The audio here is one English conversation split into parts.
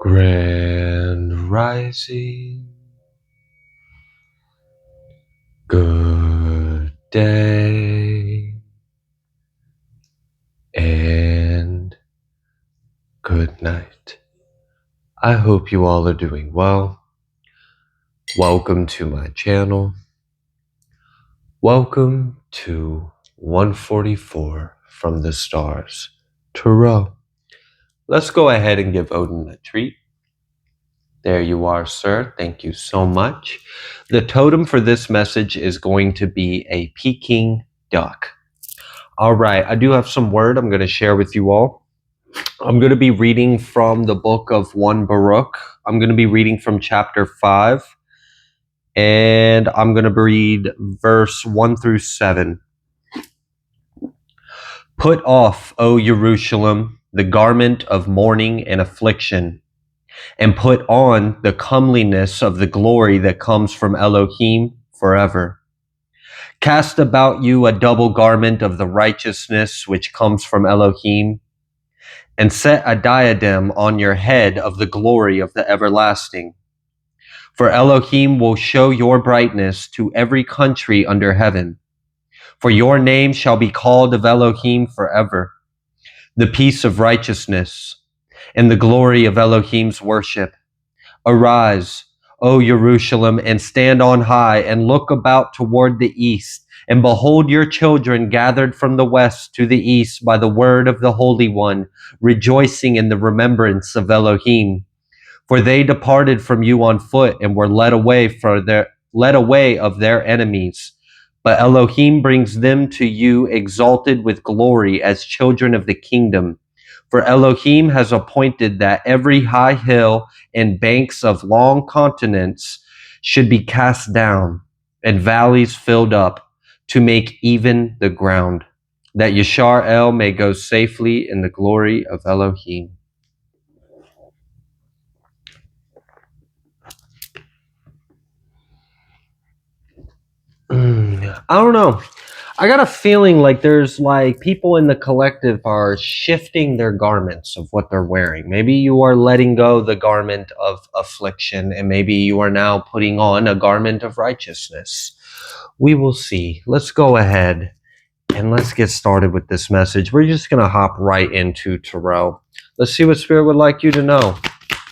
Grand Rising, good day, and good night. I hope you all are doing well. Welcome to my channel. Welcome to 144 from the stars, Tarot. Let's go ahead and give Odin a treat. There you are, sir. Thank you so much. The totem for this message is going to be a Peking duck. All right, I do have some word I'm going to share with you all. I'm going to be reading from the book of 1 Baruch. I'm going to be reading from chapter 5, and I'm going to read verse 1 through 7. Put off, O Jerusalem, the garment of mourning and affliction, and put on the comeliness of the glory that comes from Elohim forever. Cast about you a double garment of the righteousness which comes from Elohim, and set a diadem on your head of the glory of the everlasting. For Elohim will show your brightness to every country under heaven. For your name shall be called of Elohim forever, the peace of righteousness, and the glory of Elohim's worship. Arise, O Jerusalem, and stand on high, and look about toward the east, and behold your children gathered from the west to the east by the word of the Holy One, rejoicing in the remembrance of Elohim. For they departed from you on foot and were led away of their enemies. But Elohim brings them to you exalted with glory as children of the kingdom. For Elohim has appointed that every high hill and banks of long continents should be cast down, and valleys filled up, to make even the ground, that Yashar El may go safely in the glory of Elohim. I don't know. I got a feeling like there's like people in the collective are shifting their garments of what they're wearing. Maybe you are letting go the garment of affliction, and maybe you are now putting on a garment of righteousness. We will see. Let's go ahead and let's get started with this message. We're just going to hop right into Tarot. Let's see what Spirit would like you to know.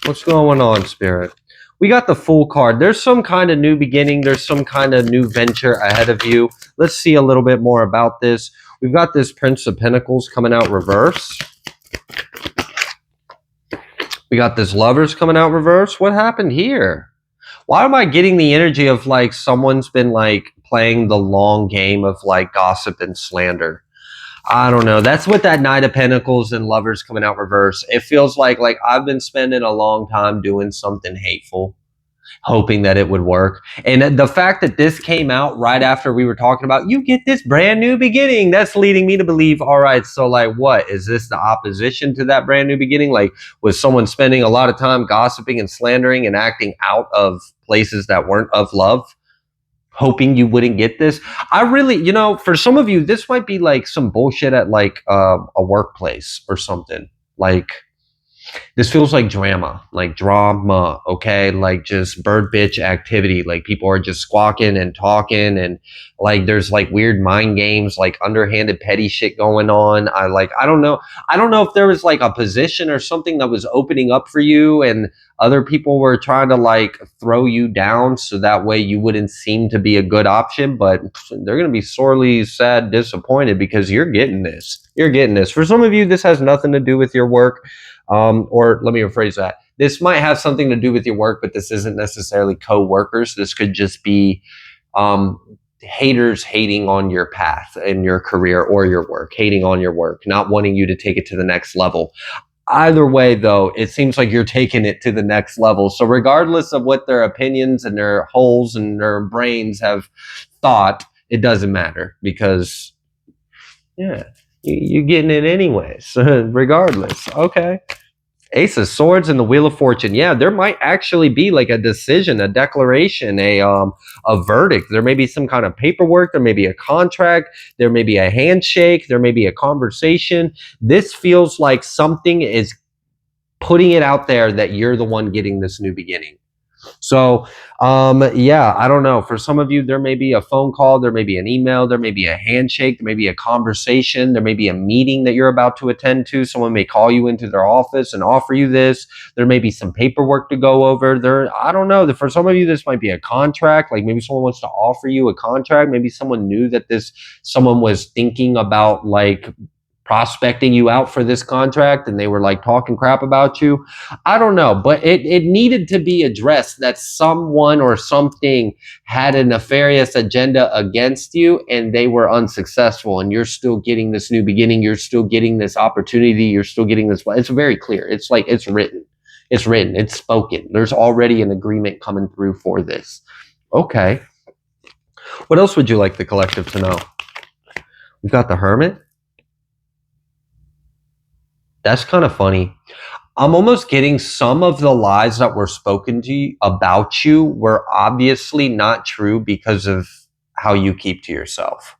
What's going on, Spirit? We got the Fool card. There's some kind of new beginning. There's some kind of new venture ahead of you. Let's see a little bit more about this. We've got this Prince of Pentacles coming out reverse. We got this Lovers coming out reverse. What happened here? Why am I getting the energy of like someone's been like playing the long game of like gossip and slander? I don't know. That's what that Knight of Pentacles and Lovers coming out reverse. It feels like I've been spending a long time doing something hateful, hoping that it would work. And the fact that this came out right after we were talking about, you get this brand new beginning, that's leading me to believe, all right, so like what? Is this the opposition to that brand new beginning? Like, was someone spending a lot of time gossiping and slandering and acting out of places that weren't of love, hoping you wouldn't get this? I really, for some of you, this might be like some bullshit at like a workplace or something. Like, this feels like drama, okay? Like just bird bitch activity. Like people are just squawking and talking, and like there's like weird mind games, like underhanded petty shit going on. I don't know. I don't know if there was like a position or something that was opening up for you, and other people were trying to like throw you down so that way you wouldn't seem to be a good option, but they're going to be sorely sad, disappointed, because you're getting this. You're getting this. For some of you, this has nothing to do with your work. Or let me rephrase that. This might have something to do with your work, but this isn't necessarily co-workers. This could just be haters hating on your path in your career or your work, hating on your work, not wanting you to take it to the next level. Either way, though, it seems like you're taking it to the next level. So regardless of what their opinions and their holes and their brains have thought, it doesn't matter, because, yeah, you're getting it anyways, regardless. Okay. Ace of Swords and the Wheel of Fortune. Yeah, there might actually be like a decision, a declaration, a verdict. There may be some kind of paperwork. There may be a contract. There may be a handshake. There may be a conversation. This feels like something is putting it out there that you're the one getting this new beginning. So, yeah, I don't know. For some of you, there may be a phone call, there may be an email, there may be a handshake, there may be a conversation, there may be a meeting that you're about to attend to. Someone may call you into their office and offer you this. There may be some paperwork to go over. I don't know. For some of you, this might be a contract. Like maybe someone wants to offer you a contract. Maybe someone knew that someone was thinking about like prospecting you out for this contract and they were like talking crap about you. I don't know, but it needed to be addressed that someone or something had a nefarious agenda against you and they were unsuccessful, and you're still getting this new beginning. You're still getting this opportunity. You're still getting this. It's very clear. It's like it's written. It's written. It's spoken. There's already an agreement coming through for this. Okay. What else would you like the collective to know? We've got the Hermit. That's kind of funny. I'm almost getting some of the lies that were spoken to you about you were obviously not true because of how you keep to yourself.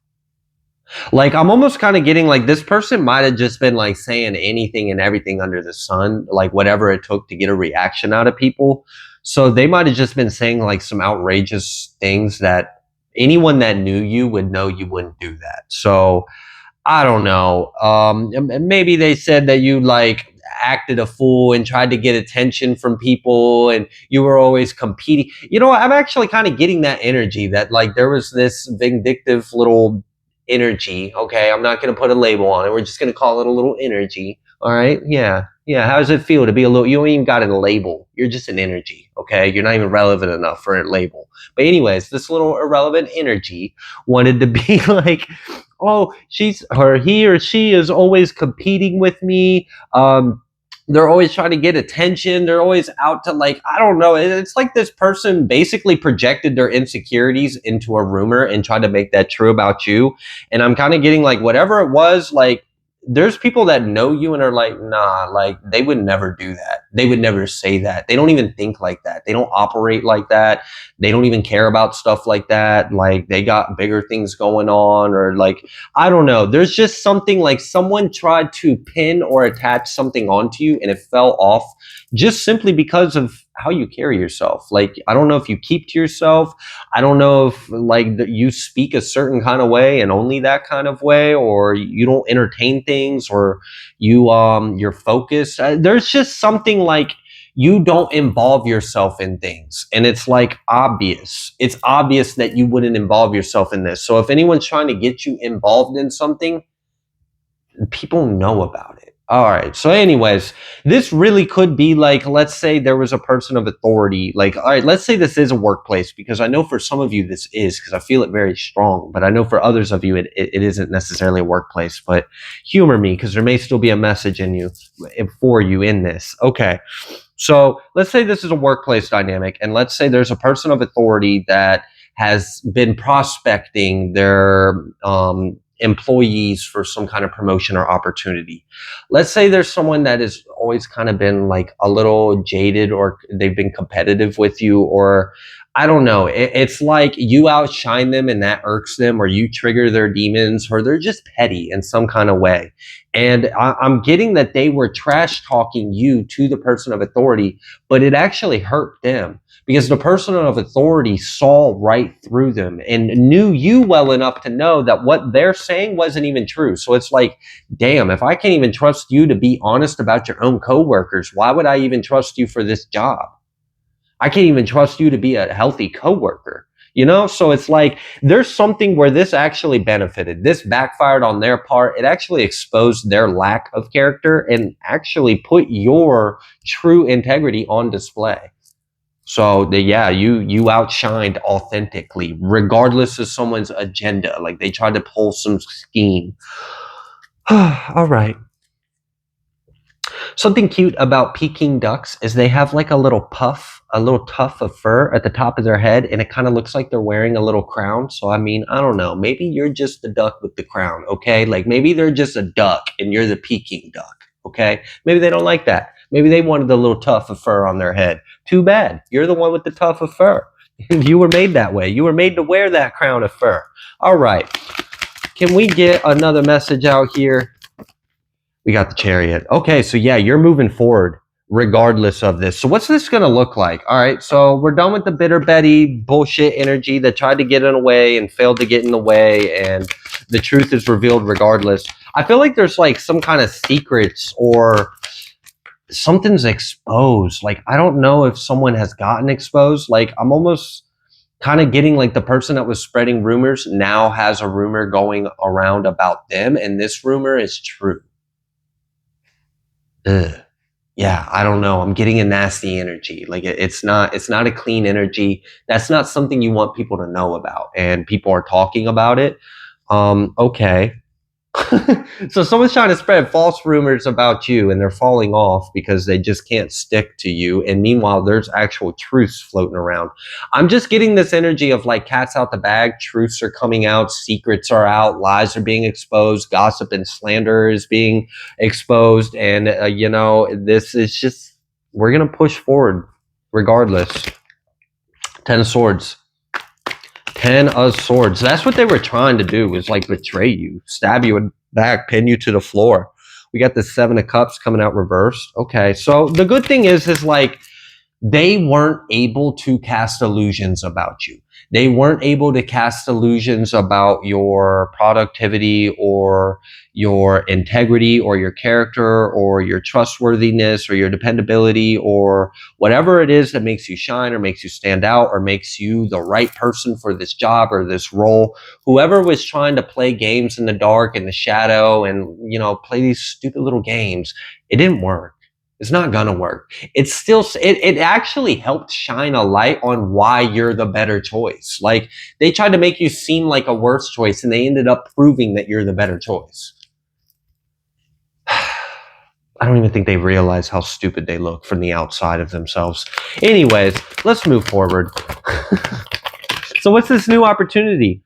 Like I'm almost kind of getting like this person might have just been like saying anything and everything under the sun, like whatever it took to get a reaction out of people. So they might have just been saying like some outrageous things that anyone that knew you would know you wouldn't do that. So I don't know. Maybe they said that you like acted a fool and tried to get attention from people and you were always competing. You know, I'm actually kind of getting that energy that like there was this vindictive little energy. Okay. I'm not going to put a label on it. We're just going to call it a little energy. All right. Yeah. Yeah. How does it feel to be a little, you don't even got a label. You're just an energy. Okay. You're not even relevant enough for a label. But anyways, this little irrelevant energy wanted to be like, oh, he or she is always competing with me. They're always trying to get attention. They're always out to like, I don't know. It's like this person basically projected their insecurities into a rumor and tried to make that true about you. And I'm kind of getting like whatever it was, like there's people that know you and are like, nah, like they would never do that. They would never say that. They don't even think like that. They don't operate like that. They don't even care about stuff like that. Like they got bigger things going on, or like, I don't know. There's just something like someone tried to pin or attach something onto you and it fell off just simply because of how you carry yourself. Like, I don't know if you keep to yourself. I don't know if like you speak a certain kind of way and only that kind of way, or you don't entertain things, or you're focused. There's just something like you don't involve yourself in things, and it's like obvious. It's obvious that you wouldn't involve yourself in this. So if anyone's trying to get you involved in something, people know about it. All right. So anyways, this really could be like, let's say there was a person of authority. Like, all right, let's say this is a workplace, because I know for some of you this is, because I feel it very strong, but I know for others of you, it isn't necessarily a workplace. But humor me, because there may still be a message in you for you in this. Okay. So let's say this is a workplace dynamic, and let's say there's a person of authority that has been prospecting their employees for some kind of promotion or opportunity. Let's say there's someone that has always kind of been like a little jaded, or they've been competitive with you, or I don't know. It's like you outshine them and that irks them, or you trigger their demons, or they're just petty in some kind of way. And I'm getting that they were trash talking you to the person of authority, but it actually hurt them, because the person of authority saw right through them and knew you well enough to know that what they're saying wasn't even true. So it's like, damn, if I can't even trust you to be honest about your own coworkers, why would I even trust you for this job? I can't even trust you to be a healthy coworker, you know? So it's like, there's something where this actually benefited. This backfired on their part. It actually exposed their lack of character and actually put your true integrity on display. So yeah, you outshined authentically, regardless of someone's agenda. Like they tried to pull some scheme. All right. Something cute about Peking ducks is they have like a little tuft of fur at the top of their head, and it kind of looks like they're wearing a little crown. So I mean, I don't know. Maybe you're just the duck with the crown, okay? Like maybe they're just a duck and you're the Peking duck, okay? Maybe they don't like that. Maybe they wanted the little tuft of fur on their head. Too bad. You're the one with the tuft of fur. You were made that way. You were made to wear that crown of fur. All right. Can we get another message out here? We got the Chariot. Okay, so yeah, you're moving forward. regardless of this. So what's this going to look like? All right, so we're done with the bitter Betty bullshit energy that tried to get in the way and failed to get in the way, and the truth is revealed regardless. I feel like there's like some kind of secrets or something's exposed. Like, I don't know if someone has gotten exposed. Like, I'm almost kind of getting like the person that was spreading rumors now has a rumor going around about them, and this rumor is true. Ugh. Yeah, I don't know. I'm getting a nasty energy. Like, it's not a clean energy. That's not something you want people to know about, and people are talking about it. Okay. So someone's trying to spread false rumors about you, and they're falling off because they just can't stick to you. And meanwhile, there's actual truths floating around. I'm just getting this energy of like cats out the bag. Truths are coming out, secrets are out, lies are being exposed, gossip and slander is being exposed. And, this is just, we're going to push forward regardless. 10 of Swords. 10 of Swords. That's what they were trying to do, was like betray you, stab you in the back, pin you to the floor. We got the 7 of Cups coming out reversed. Okay, so the good thing is like they weren't able to cast illusions about you. They weren't able to cast illusions about your productivity or your integrity or your character or your trustworthiness or your dependability or whatever it is that makes you shine or makes you stand out or makes you the right person for this job or this role. Whoever was trying to play games in the dark and the shadow and, play these stupid little games, it didn't work. It's not gonna work. It's still, it actually helped shine a light on why you're the better choice. Like, they tried to make you seem like a worse choice, and they ended up proving that you're the better choice. I don't even think they realize how stupid they look from the outside of themselves. Anyways, let's move forward. So what's this new opportunity?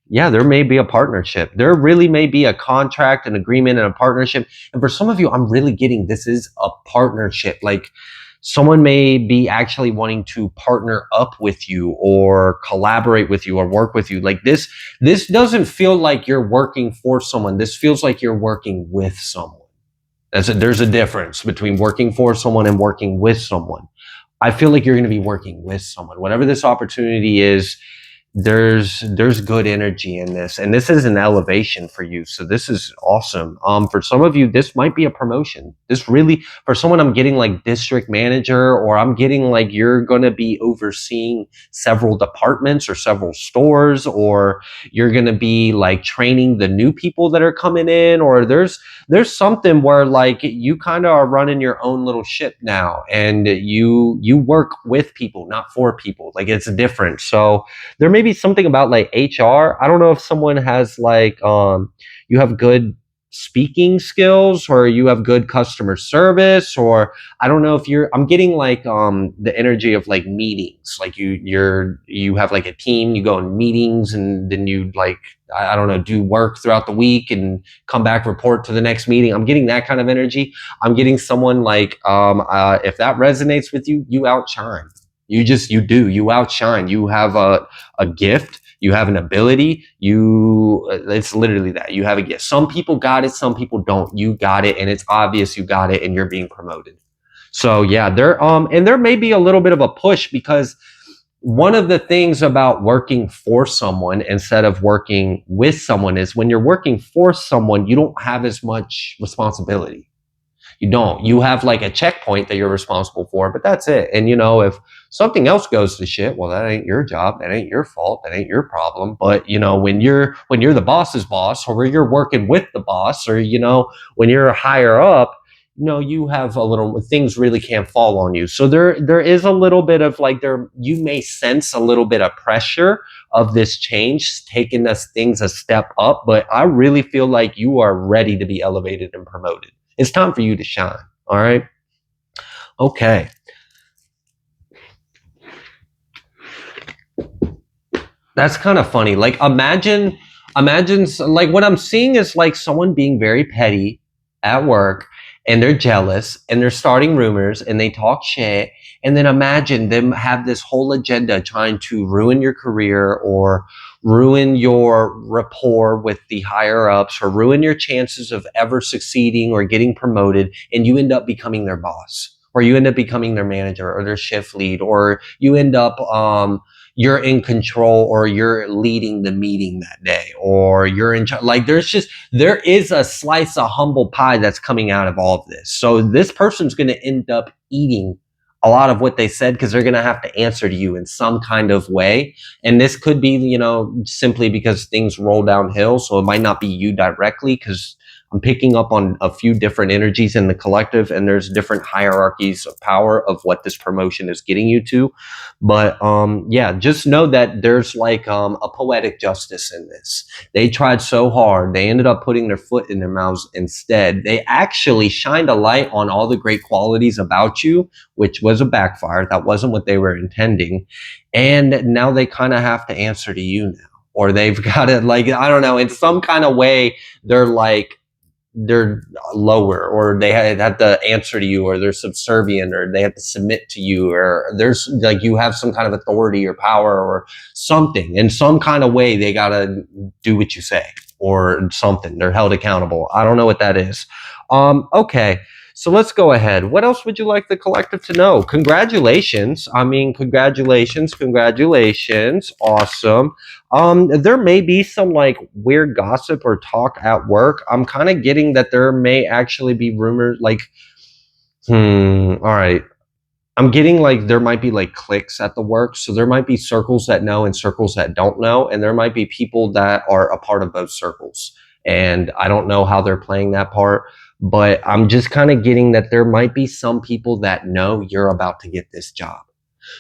Yeah, there may be a partnership. There really may be a contract, an agreement, and a partnership. And for some of you, I'm really getting this is a partnership. Like, someone may be actually wanting to partner up with you or collaborate with you or work with you. Like, this doesn't feel like you're working for someone. This feels like you're working with someone. There's a difference between working for someone and working with someone. I feel like you're going to be working with someone. Whatever this opportunity is, there's good energy in this, and this is an elevation for you. So this is awesome. For some of you, this might be a promotion. This really, for someone, I'm getting like district manager, or I'm getting like you're going to be overseeing several departments or several stores, or you're going to be like training the new people that are coming in, or there's something where like you kind of are running your own little ship now, and you work with people, not for people. Like, it's different. So there may be something about like HR. I don't know if someone has like you have good speaking skills or you have good customer service, or I don't know if I'm getting like the energy of like meetings. Like you have like a team, you go in meetings, and then you like, I don't know, do work throughout the week and come back, report to the next meeting. I'm getting that kind of energy. I'm getting someone like if that resonates with you, you outshine. You outshine. You have a gift. You have an ability. It's literally that. You have a gift. Some people got it. Some people don't. You got it. And it's obvious you got it, and you're being promoted. So yeah, and there may be a little bit of a push, because one of the things about working for someone instead of working with someone is when you're working for someone, you don't have as much responsibility. You don't. You have like a checkpoint that you're responsible for, but that's it. And if something else goes to shit, well, that ain't your job. That ain't your fault. That ain't your problem. But when you're the boss's boss, or you're working with the boss, or when you're higher up, you have a little, things really can't fall on you. So there is a little bit of like, you may sense a little bit of pressure of this change taking things a step up, but I really feel like you are ready to be elevated and promoted. It's time for you to shine. All right. Okay. That's kind of funny. Like, imagine like what I'm seeing is like someone being very petty at work, and they're jealous, and they're starting rumors, and they talk shit. And then imagine them have this whole agenda trying to ruin your career, or ruin your rapport with the higher ups, or ruin your chances of ever succeeding or getting promoted, and you end up becoming their boss. or you end up becoming their manager or their shift lead, or you end up you're in control, or you're leading the meeting that day, or you're in charge. Like there is a slice of humble pie that's coming out of all of this. So this person's going to end up eating a lot of what they said, because they're going to have to answer to you in some kind of way. And this could be, simply because things roll downhill. So it might not be you directly, because I'm picking up on a few different energies in the collective, and there's different hierarchies of power of what this promotion is getting you to. But yeah, just know that there's like a poetic justice in this. They tried so hard, they ended up putting their foot in their mouths instead. They actually shined a light on all the great qualities about you, which was a backfire. That wasn't what they were intending. And now they kind of have to answer to you now, or they've got to, like, I don't know, in some kind of way, they're lower, or they have to answer to you, or they're subservient, or they have to submit to you, or there's like you have some kind of authority or power or something. In some kind of way, they got to do what you say or something. They're held accountable. I don't know what that is. Okay. So let's go ahead. What else would you like the collective to know? Congratulations. I mean, congratulations. Awesome. There may be some like weird gossip or talk at work. I'm kind of getting that there may actually be rumors like, all right. I'm getting like there might be like cliques at the work. So there might be circles that know and circles that don't know. And there might be people that are a part of both circles. And I don't know how they're playing that part, but I'm just kind of getting that there might be some people that know you're about to get this job.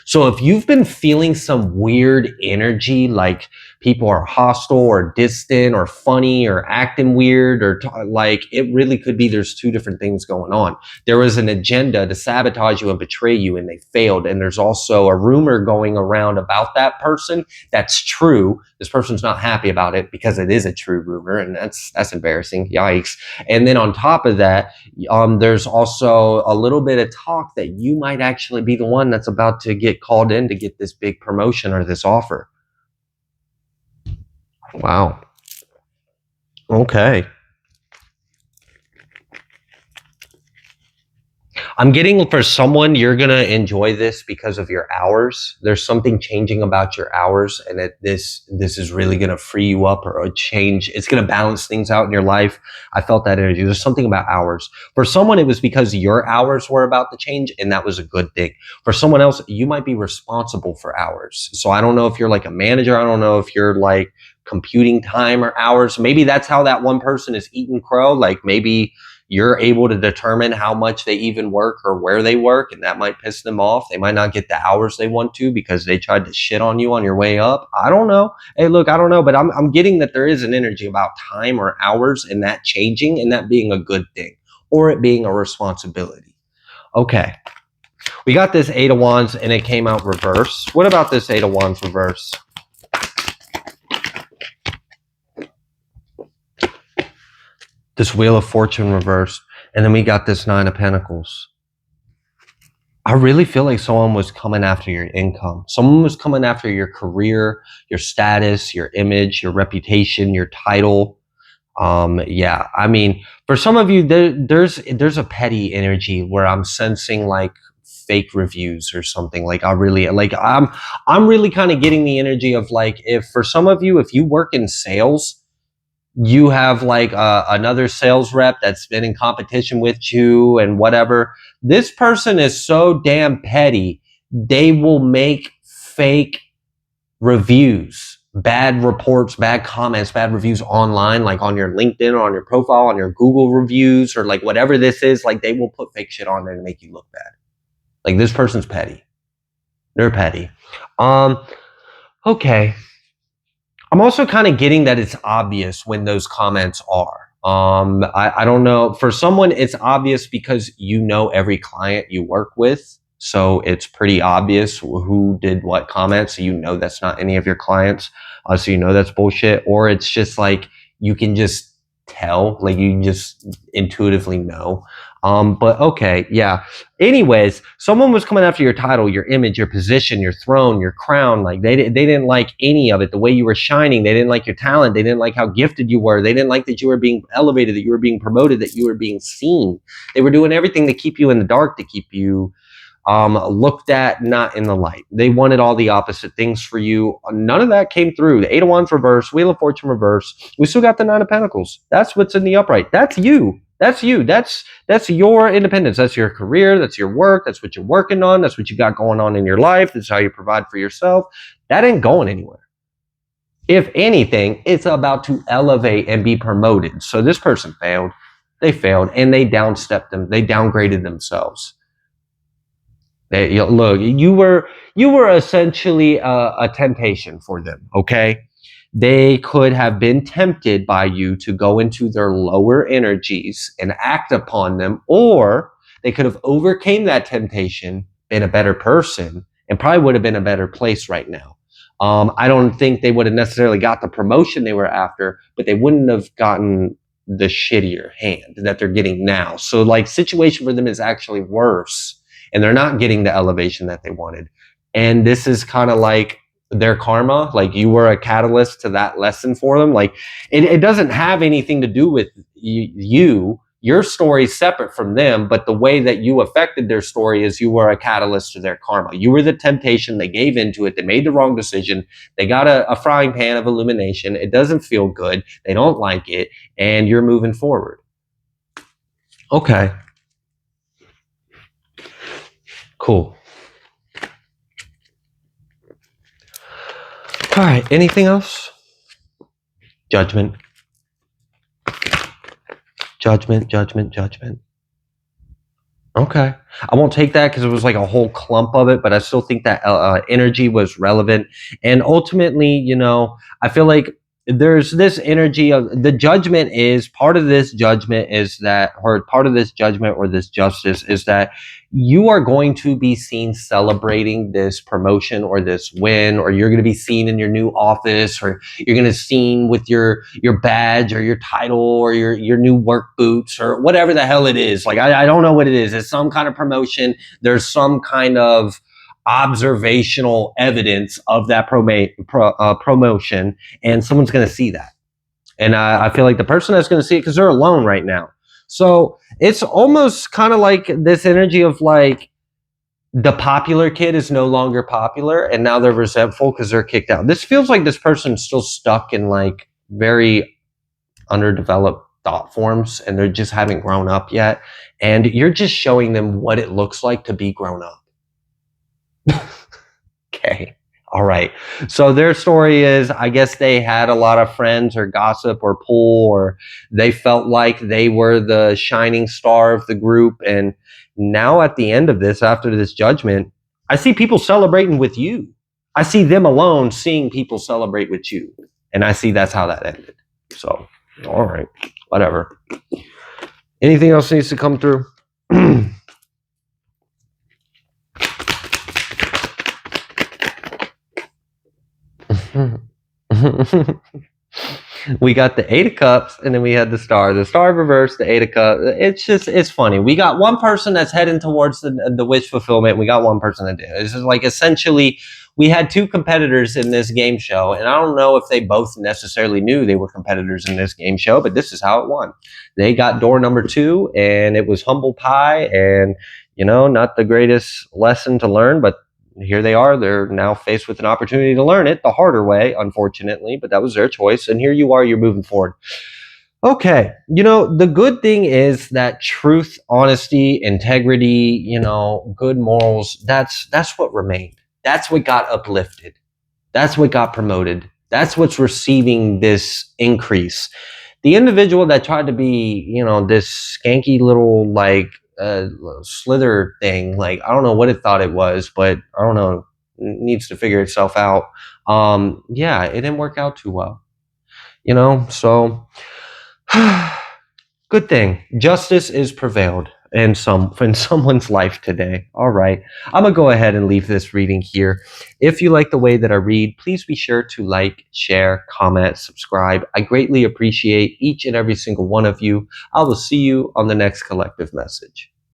So if you've been feeling some weird energy, like people are hostile or distant or funny or acting weird, or like it really could be there's two different things going on. There was an agenda to sabotage you and betray you, and they failed. And there's also a rumor going around about that person that's true. This person's not happy about it because it is a true rumor, and that's embarrassing. Yikes. And then on top of that, there's also a little bit of talk that you might actually be the one that's about to get called in to get this big promotion or this offer. Wow. Okay. I'm getting for someone, you're going to enjoy this because of your hours. There's something changing about your hours, and this is really going to free you up or change. It's going to balance things out in your life. I felt that energy. There's something about hours. For someone, it was because your hours were about to change, and that was a good thing. For someone else, you might be responsible for hours. So I don't know if you're like a manager. I don't know if you're like computing time or hours. Maybe that's how that one person is eating crow. Like maybe you're able to determine how much they even work or where they work, and that might piss them off. They might not get the hours they want to because they tried to shit on you on your way up. I don't know. Hey, look, I don't know, but I'm getting that there is an energy about time or hours and that changing and that being a good thing or it being a responsibility. Okay. We got this Eight of Wands and it came out reverse. What about this Eight of Wands reverse? This Wheel of Fortune reversed, and then we got this Nine of Pentacles. I really feel like someone was coming after your income. Someone was coming after your career, your status, your image, your reputation, your title. Yeah, I mean, for some of you, there's a petty energy where I'm sensing like fake reviews or something. Like I'm really kind of getting the energy of like, if for some of you, if you work in sales, you have like another sales rep that's been in competition with you and whatever. This person is so damn petty. They will make fake reviews, bad reports, bad comments, bad reviews online, like on your LinkedIn or on your profile, on your Google reviews, or like whatever this is. Like they will put fake shit on there to make you look bad. Like this person's petty. They're petty. Okay. I'm also kind of getting that it's obvious when those comments are. I don't know. For someone, it's obvious because you know every client you work with. So it's pretty obvious who did what comments. So you know that's not any of your clients. So you know that's bullshit. Or it's just like you can just tell, like you just intuitively know. But okay, yeah. Anyways, someone was coming after your title, your image, your position, your throne, your crown. Like they didn't like any of it. The way you were shining, they didn't like your talent. They didn't like how gifted you were. They didn't like that you were being elevated, that you were being promoted, that you were being seen. They were doing everything to keep you in the dark, to keep you looked at, not in the light. They wanted all the opposite things for you. None of that came through. The Eight of Wands reverse, Wheel of Fortune reverse. We still got the Nine of Pentacles. That's what's in the upright. That's you. That's you. That's your independence. That's your career. That's your work. That's what you're working on. That's what you got going on in your life. That's how you provide for yourself. That ain't going anywhere. If anything, it's about to elevate and be promoted. So this person failed. They failed, and they downstepped them. They downgraded themselves. Look, you were essentially a temptation for them. Okay, they could have been tempted by you to go into their lower energies and act upon them, or they could have overcame that temptation, been a better person, and probably would have been a better place right now. I don't think they would have necessarily got the promotion they were after, but they wouldn't have gotten the shittier hand that they're getting now. So like situation for them is actually worse, and they're not getting the elevation that they wanted. And this is kind of like their karma. Like you were a catalyst to that lesson for them. Like it doesn't have anything to do with you. Your story is separate from them, but the way that you affected their story is you were a catalyst to their karma. You were the temptation. They gave into it. They made the wrong decision. They got a frying pan of illumination. It doesn't feel good. They don't like it. And you're moving forward. Okay. Cool. All right. Anything else? Judgment. Judgment, judgment, judgment. Okay. I won't take that because it was like a whole clump of it, but I still think that energy was relevant. And ultimately, you know, I feel like there's this energy of the judgment is part of this judgment is that, or part of this judgment or this justice is that you are going to be seen celebrating this promotion or this win, or you're going to be seen in your new office, or you're going to be seen with your badge or your title or your new work boots or whatever the hell it is. Like I don't know what it is. It's some kind of promotion. There's some kind of observational evidence of that promotion, and someone's going to see that. And I feel like the person that's going to see it, because they're alone right now. So it's almost kind of like this energy of like the popular kid is no longer popular, and now they're resentful because they're kicked out. This feels like this person's still stuck in like very underdeveloped thought forms, and they just haven't grown up yet. And you're just showing them what it looks like to be grown up. Okay. All right. So their story is, I guess they had a lot of friends or gossip or pull, or they felt like they were the shining star of the group. And now at the end of this, after this judgment, I see people celebrating with you. I see them alone seeing people celebrate with you. And I see that's how that ended. So, all right, whatever. Anything else needs to come through? We got the Eight of Cups, and then we had the Star. The Star reversed, the Eight of Cups. It's funny. We got one person that's heading towards the wish fulfillment. We got one person that did. This is like essentially we had two competitors in this game show, and I don't know if they both necessarily knew they were competitors in this game show, but this is how it won. They got door number 2, and it was humble pie, and you know, not the greatest lesson to learn, but here they are. They're now faced with an opportunity to learn it the harder way, unfortunately, but that was their choice. And here you are, you're moving forward. Okay. You know, the good thing is that truth, honesty, integrity, you know, good morals, that's what remained. That's what got uplifted. That's what got promoted. That's what's receiving this increase. The individual that tried to be, you know, this skanky little like slither thing, like I don't know what it thought it was, but I don't know, it needs to figure itself out. Yeah, it didn't work out too well, you know. So good thing justice is prevailed, in someone's life today. All right. I'm going to go ahead and leave this reading here. If you like the way that I read, please be sure to like, share, comment, subscribe. I greatly appreciate each and every single one of you. I will see you on the next collective message.